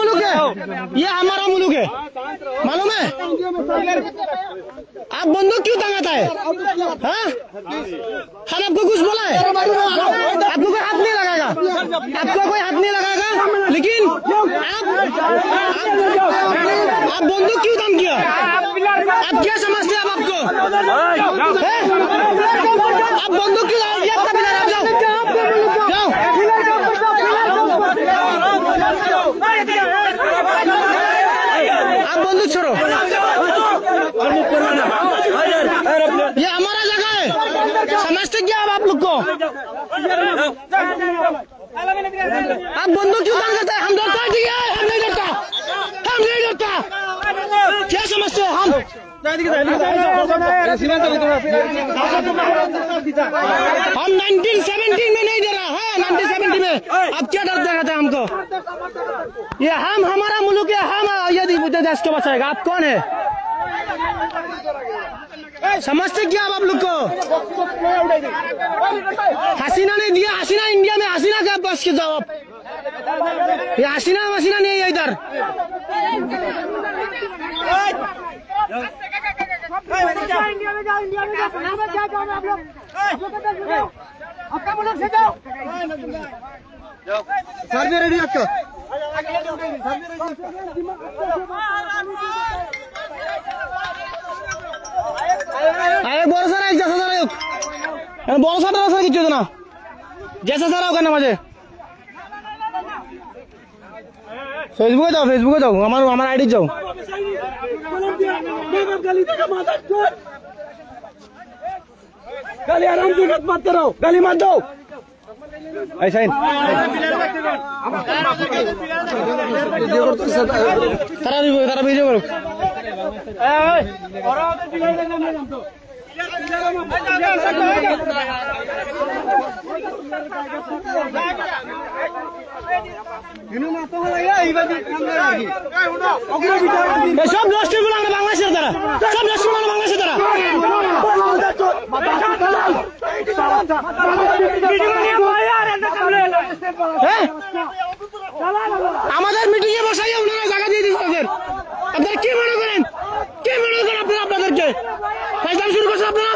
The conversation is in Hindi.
मुल्क है, ये हमारा मुल्क है, मालूम है? आप बंदूक क्यों तंगाता है? हाँ? हम आपको कुछ बोला है? आपको कोई हाथ नहीं लगाएगा, आपको कोई हाथ नहीं लगाएगा, लेकिन आप बंदूक क्यों दम किया? आप क्या समझते हैं? आप आपको आप बंदूक क्यों दिया? आपका बिलार, आप जाओ जाओ, आप बंदूक छोड़ो, ये हमारा जगह है, समझते क्या आप लोग को? आप बंदूक क्यों काम करते हैं? हम डरता है, ठीक है? हम नहीं डरता, हम नहीं डरता, क्या समझते हैं? हम 1917 में नहीं डरा है, 1970 में। अब क्या डर दिखाते हैं हमको? ये हम, हमारा मुल्क है, हम यदि देश को बचाएगा। आप कौन है? समझते क्या आप लोग को? हसीना ने दिया, हसीना इंडिया में, हसीना का बस के जवाब, ये हसीना मसीना नहीं है इधर। इंडिया में जाओ, इंडिया में जाओ, क्या जाओ आप लोग, आपका मुल्क से जाओ, सर भी रेडी आपका। बरं सर एक जैसा जरा एक बरं सर असं किती होतं ना जैसा सर होगा ना माझे फेसबुक जाओ हमारा आईडी जाओ गाली आराम से मत करो गाली मत दो ऐसा ही तारा वीडियो करो सब দশটি গুলো আমরা বাংলাদেশের দ্বারা সব দশটি গুলো বাংলাদেশের দ্বারা আমাদের মিটিং এ বসাই ওনারা জায়গা দিয়ে দিচ্ছেন আপনারা কি মনে করেন আপনারা আপনাদেরকে ফাইজলাম শুরু করছেন আপনারা